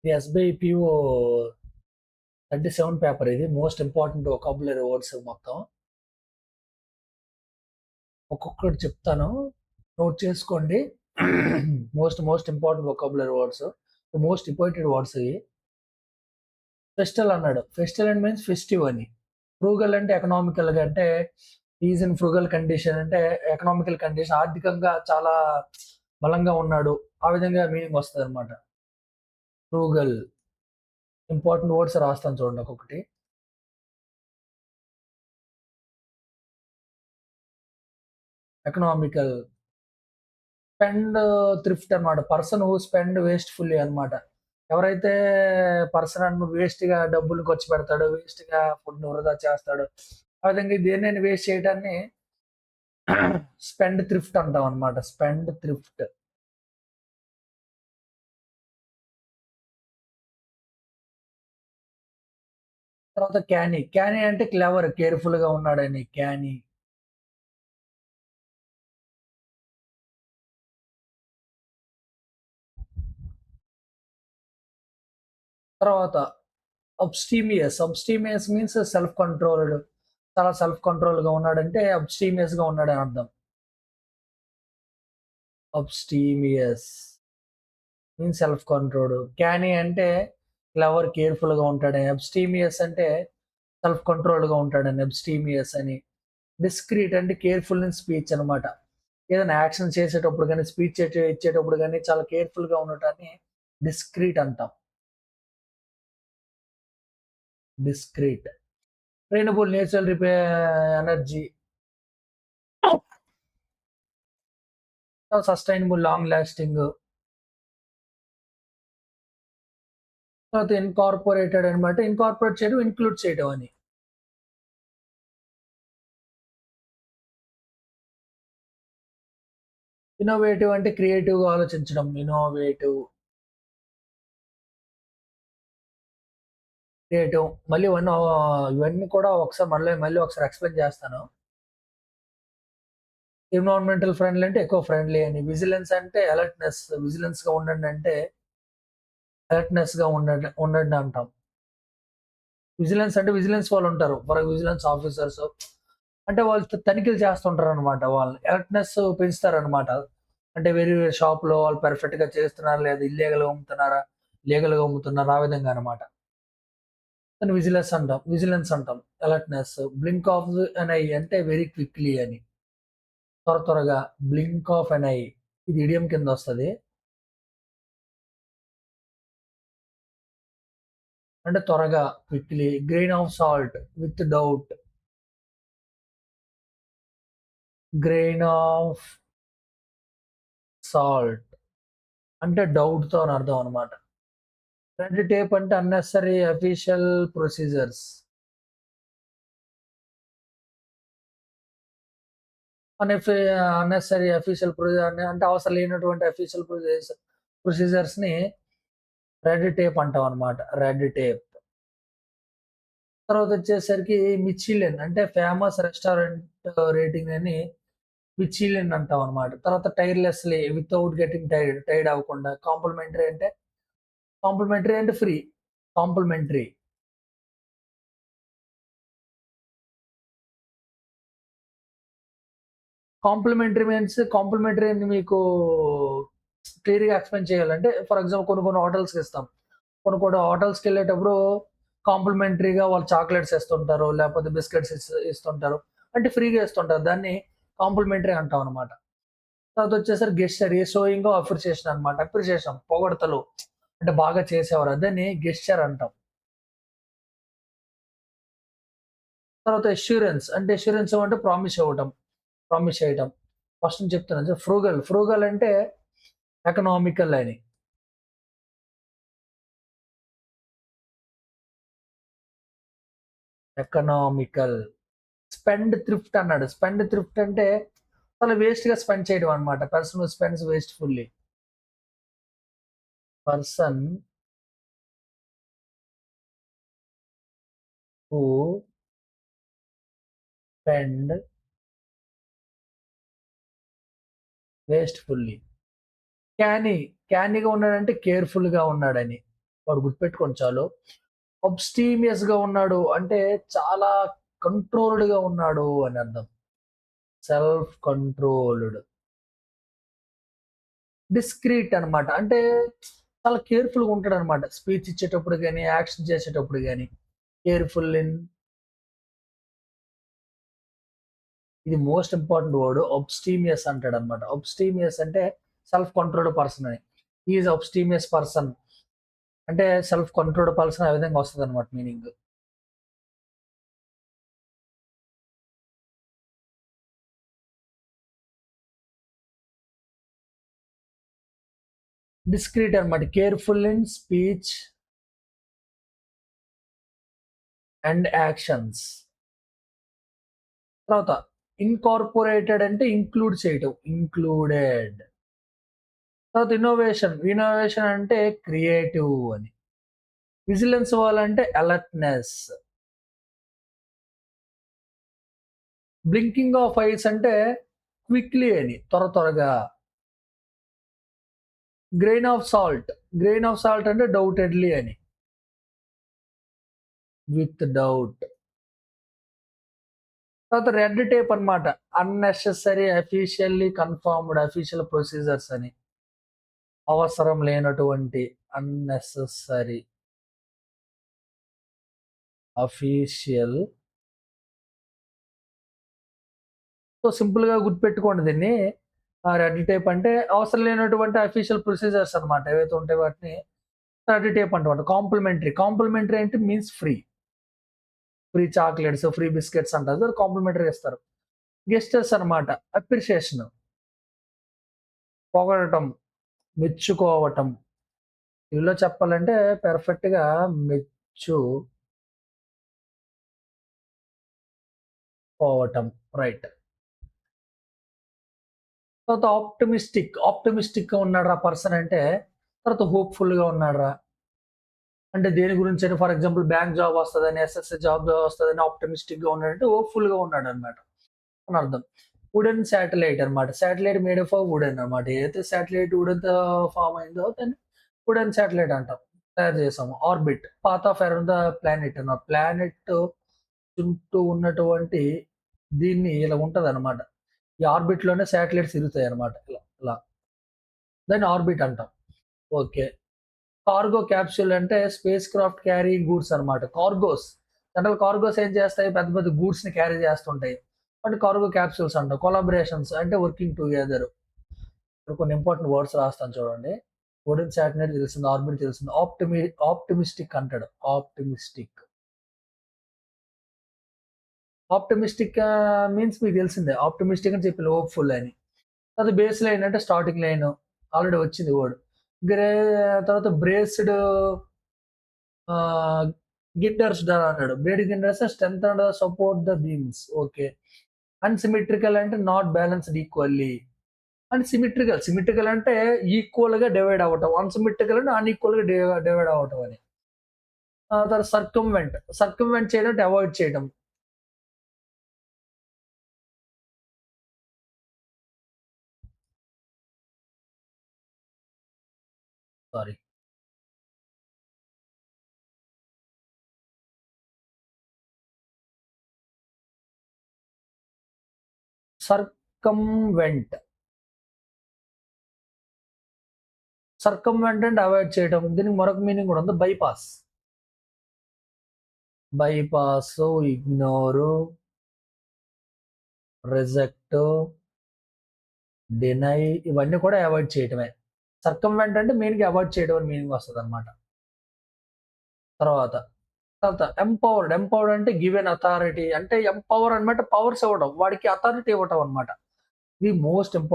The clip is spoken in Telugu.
ఇది ఎస్‌బీఐ పీఓ 37 పేపర్ ఇది. మోస్ట్ ఇంపార్టెంట్ వొకాబులరీ వర్డ్స్ మొత్తం. ఒక్కొక్కటి చెప్తాను. నోట్ చేసుకోండి. Most important vocabulary words. Most important words ఇవి. ఫెస్టల్ అన్నాడు. ఫెస్టల్ అండ్ మీన్స్ ఫెస్టివ్ అని. ఫ్రూగల్ అంటే ఎకనామికల్‌గా అంటే ఈజ్ ఇన్ ఫ్రుగల్ కండిషన్ అంటే ఎకనామికల్ కండిషన్ ఆర్థికంగా చాలా బలంగా ఉన్నాడు. ఆ విధంగా మీనింగ్ వస్తదనమాట. ఫ్రూగల్ ఇంపార్టెంట్ వర్డ్స్ రాస్తాను చూడండి ఒక్కొక్కటి. ఎకనామికల్, స్పెండ్ థ్రిఫ్ట్ అనమాట. పర్సన్ హూ స్పెండ్ వేస్ట్‌ఫుల్లీ అనమాట. ఎవరైతే పర్సన్ వేస్ట్‌గా డబ్బులు ఖర్చు పెడతాడో, వేస్ట్‌గా ఫుడ్‌ని వృధా చేస్తాడో, ఆ విధంగా దేన్నైనా వేస్ట్ చేయడాన్ని స్పెండ్ థ్రిఫ్ట్ అంటాం అనమాట. Spend thrift. తర్వాత క్యానీ. క్యానీ అంటే క్లెవర్, కేర్‌ఫుల్‌గా ఉన్నాడని క్యానీ. తర్వాత అబ్‌స్టీమియస్. అబ్‌స్టీమియస్ మీన్స్ సెల్ఫ్ కంట్రోల్డ్. చాలా సెల్ఫ్ కంట్రోల్‌గా ఉన్నాడంటే అబ్‌స్టీమియస్‌గా ఉన్నాడని అర్థం. అబ్‌స్టీమియస్ మీన్స్ సెల్ఫ్ కంట్రోల్డ్. క్యానీ అంటే క్లెవర్, కేర్‌ఫుల్‌గా ఉంటాడని. అబ్‌స్టీమియస్ అంటే సెల్ఫ్ కంట్రోల్డ్‌గా ఉంటాడని అబ్‌స్టీమియస్ అని. డిస్క్రీట్ అంటే కేర్‌ఫుల్ ఇన్ స్పీచ్ అనమాట. ఏదైనా యాక్షన్ చేసేటప్పుడు గాని, స్పీచ్ ఇచ్చేటప్పుడు గాని చాలా కేర్‌ఫుల్‌గా ఉండటాన్ని డిస్క్రీట్ అంటాం. Discrete. Renewable natural energy. Sustainable, long lasting. తర్వాత ఇన్కార్పొరేటెడ్ అనమాట. ఇన్కార్పొరేట్ చేయడం, ఇంక్లూడ్ చేయడం అని. ఇన్నోవేటివ్ అంటే క్రియేటివ్‌గా ఆలోచించడం. Innovative, creative. మళ్ళీ ఇవన్నీ కూడా ఒకసారి మళ్ళీ ఒకసారి ఎక్స్‌ప్లెయిన్ చేస్తాను. ఎన్విరాన్మెంటల్ ఫ్రెండ్లీ అంటే ఎకో ఫ్రెండ్లీ అని. విజిలెన్స్ అంటే అలర్ట్‌నెస్. విజిలెన్స్‌గా ఉండండి అంటే అలర్ట్‌నెస్‌గా ఉండండి అంటాం. విజిలెన్స్ అంటే విజిలెన్స్ వాళ్ళుంటారు. విజిలెన్స్ ఆఫీసర్స్ అంటే వాళ్ళు తనిఖీలు చేస్తుంటారనమాట. వాళ్ళు అలర్ట్‌నెస్ పెంచుతారనమాట. అంటే వేరే వేరే షాప్‌లో వాళ్ళు పర్ఫెక్ట్‌గా చేస్తున్నారా లేదా? ఇల్లీగల్‌గా అమ్ముతున్నారా? లీగల్‌గా అమ్ముతున్నారా? ఆ విధంగా అనమాట. దాన్ని విజిలెన్స్ అంటాం. Alertness. Blink of an eye అంటే వెరీ క్విక్‌లీ అని. త్వరగా. బ్లింక్ ఆఫ్ ఎన్ ఐ ఇది ఇడియమ్ కిందొస్తది. అంటే త్వరగా, quickly. Grain of salt with doubt. Grain of salt అంటే డౌట్‌తో అని అర్థం అనమాట. రెడ్ టేప్ అంటే అన్నెసెసరీ అఫీషియల్ ప్రొసీజర్స్. అనెఫె అన్నెసెసరీ అఫీషియల్ అంటే అవసరం లేనటువంటి అఫీషియల్ ప్రొసీజర్స్‌ని రెడ్ టేప్ అంటాం అనమాట. Red tape. తర్వాతొచ్చేసరికి మిచిలిన్ అంటే ఫేమస్ రెస్టారెంట్ రేటింగ్ అని మిచిలిన్ అంటాం అనమాట. తర్వాత tirelessly without getting tired. Tired అవ్వకుండా. కాంప్లిమెంటరీ అంటే ఫ్రీ. కాంప్లిమెంటరీ. కాంప్లిమెంటరీ అని మీకు క్లియర్‌గా ఎక్స్‌ప్లెయిన్ చేయాలంటే ఫర్ ఎగ్జాంపుల్ కొన్ని హోటల్స్‌కి ఇస్తాం. కొన్ని హోటల్స్‌కెళ్ళేటప్పుడు కాంప్లిమెంటరీగా వాళ్ళు చాక్లేట్స్ ఇస్తుంటారు. లేకపోతే బిస్కెట్స్ ఇస్తుంటారు. అంటే ఫ్రీగా ఇస్తుంటారు. దాన్ని కాంప్లిమెంటరీ అంటాం అనమాట. తర్వాతొచ్చేసరికి గెస్చర్ షోయింగ్ అప్రిసియేషన్ అనమాట. అప్రిసియేషన్ పొగడ్తలు. అంటే బాగా చేసేవారు. దాన్ని గెస్చర్ అంటాం. తర్వాత అష్యూరెన్స్ అంటే ప్రామిస్ చేయటం. ఫస్ట్ నుంచి చెప్తున్నాను. ఫ్రూగల్ అంటే ఎకనామికల్ అని. ఎకనామికల్. స్పెండ్ థ్రిఫ్ట్ అన్నాడు. స్పెండ్ థ్రిఫ్ట్ అంటే చాలా వేస్ట్‌గా స్పెండ్ చేయడం అన్నమాట. Person who spends wastefully. Person who spend wastefully. Canny, క్యానీగా ఉన్నాడంటే కేర్‌ఫుల్‌గా ఉన్నాడని. వాడు గుర్తుపెట్టుకోండి చాలు. అబ్‌స్టీమియస్‌గా ఉన్నాడు అంటే చాలా కంట్రోల్డ్‌గా ఉన్నాడు అని అర్థం. Self controlled. డిస్క్రీట్ అనమాట. అంటే చాలా కేర్‌ఫుల్‌గా ఉంటాడనమాట. స్పీచ్ ఇచ్చేటప్పుడు గాని, యాక్షన్ చేసేటప్పుడు గాని. కేర్‌ఫుల్ ఇన్ ఇది మోస్ట్ ఇంపార్టెంట్ వర్డ్. అబ్‌స్టీమియస్ అంటాడనమాట. అబ్‌స్టీమియస్ అంటే సెల్ఫ్ కంట్రోల్డ్ పర్సన్ అని. హి ఈస్ అబ్‌స్టీమియస్ పర్సన్ అంటే సెల్ఫ్ కంట్రోల్డ్ పర్సన్ ఆ విధంగా వస్తదనమాట మీనింగ్. డిస్క్రీట్ అనమాట. Careful in speech and actions. తర్వాత ఇన్‌కార్పొరేటెడ్ అంటే ఇంక్లూడ్ చేయటం. ఇంక్లూడెడ్. తర్వాత ఇన్నోవేషన్. ఇన్నోవేషన్ అంటే క్రియేటివ్ అని. విజిలెన్స్ వాళ్ళంటే అలర్ట్‌నెస్. బ్లింకింగ్ ఆఫ్ ఐస్ అంటే క్విక్‌లీ అని. త్వరగా. Grain of salt. Grain of salt అంటే డౌటెడ్‌లీ అని. With doubt. తర్వాత రెడ్ టేప్ అన్నమాట. Unnecessary officially confirmed official procedures అని. అవసరం లేనటువంటి అన్నెసెసరీ అఫీషియల్ సో సింపుల్‌గా గుర్తుపెట్టుకోండి దీన్ని. రెడ్ టేప్ అంటే అవసరం లేనటువంటి అఫీషియల్ ప్రొసీజర్స్ అన్నమాట. ఏవైతే ఉంటాయో వాటిని రెడ్ టేప్ అంటామట. కాంప్లిమెంటరీ. కాంప్లిమెంటరీ అంటే means free. Free chocolates, free biscuits అంటారు. అది కాంప్లిమెంటరీ ఇస్తారు. గెస్చర్స్ అన్నమాట. అప్రిషియేషన్. పొగడటం, మెచ్చుకోవటం. తెలుగులో చెప్పాలంటే పర్ఫెక్ట్‌గా మెచ్చుకోవటం. రైట్. తర్వాత ఆప్టిమిస్టిక్. ఆప్టిమిస్టిక్‌గా ఉన్నాడురా పర్సన్ అంటే తర్వాత హోప్‌ఫుల్‌గా ఉన్నాడురా. అంటే దేని గురించైనా ఫర్ ఎగ్జాంపుల్ బ్యాంక్ జాబ్ వస్తదని, ఎస్ఎస్‌సి జాబ్ వస్తదని ఆప్టిమిస్టిక్‌గా ఉన్నాడంటే హోప్‌ఫుల్‌గా ఉన్నాడన్నమాట అని అర్థం. వుడెన్ శాటిలైట్ అన్నమాట. శాటిలైట్ మేడ్ ఆఫ్ వుడెన్ అన్నమాట. ఏదైతే శాటిలైట్ వుడెన్‌తో ఫార్మ్ అయిందో దాన్ని వుడెన్ శాటిలైట్ అంటాం. తయారు చేసాము. Orbit. Path of around the planet అన్నమాట. ప్లానెట్ చుట్టూ ఉన్నటువంటి దీన్ని ఇలా ఉంటదన్నమాట. ఈ ఆర్బిట్‌లోనే శాటిలైట్స్ తిరుగుతాయన్నమాట. ఇలా ఇలా. దాన్ని ఆర్బిట్ అంటాం. ఓకే. కార్గో క్యాప్సూల్ అంటే స్పేస్ క్రాఫ్ట్ క్యారీయింగ్ గూడ్స్ అన్నమాట. కార్గోస్. జనరల్ కార్గోస్ ఏం చేస్తాయి? పెద్ద పెద్ద గూడ్స్‌ని క్యారీ చేస్తుంటాయి. అంటే కార్గో క్యాప్సూల్స్ అంటాం. కొలాబరేషన్స్ అంటే వర్కింగ్ టుగెదర్. ఇక్కడ కొన్ని ఇంపార్టెంట్ వర్డ్స్ రాస్తాను చూడండి. వుడెన్ శాటిలైట్ తెలిసింది. ఆర్బిట్ తెలిసింది. ఆప్టిమిస్టిక్ అంటాడు. ఆప్టిమిస్టిక్. ఆప్టిమిస్టిక్ మీన్స్ మీకు తెలిసిందే. ఆప్టిమిస్టిక్ అని చెప్పి హోప్‌ఫుల్ అని. తర్వాత బేస్ లైన్ అంటే స్టార్టింగ్ లైన్. ఆల్రెడీ వచ్చింది వర్డ్. గ్రే తర్వాత బ్రేస్డ్ ఆహ్, గిట్టర్స్ డన్ అన్నాడు. బ్రేడ్ గిన్నర్స్ strength and support the beams. Okay. Unsymmetrical అంటే not balanced equally. And symmetrical. Symmetrical అంటే ఈక్వల్‌గా డివైడ్ అవ్వటం. అన్‌సిమెట్రికల్ అంటే అన్‌ఈక్వల్‌గా డివైడ్ అవ్వటం అని. తర్వాత సర్కంవెంట్. సర్కంవెంట్ చేయడం అంటే అవాయిడ్ చేయడం. సారీ. సర్కంవెంట్. సర్కంవెంట్ అంటే అవాయిడ్ చేయడం. దీనికి మరొక మీనింగ్ కూడా ఉంది. బైపాస్. బైపాసు, ఇగ్నోరు, రిజెక్టు, డినై ఇవన్నీ కూడా అవాయిడ్ చేయటమే. సర్కంవెంట్ అంటే మెయిన్‌గా అవాయిడ్ చేయడం అని మీనింగ్ వస్తదనమాట. తర్వాత, తర్వాత ఎంపవర్డ్. ఎంపవర్డ్ అంటే గివెన్ అథారిటీ అంటే ఎంపవర్ అన్నమాట పవర్స్ ఇవ్వడం. వాడికి అథారిటీ ఇవ్వటం అన్నమాట. ఇది మోస్ట్ ఇంపార్టెంట్.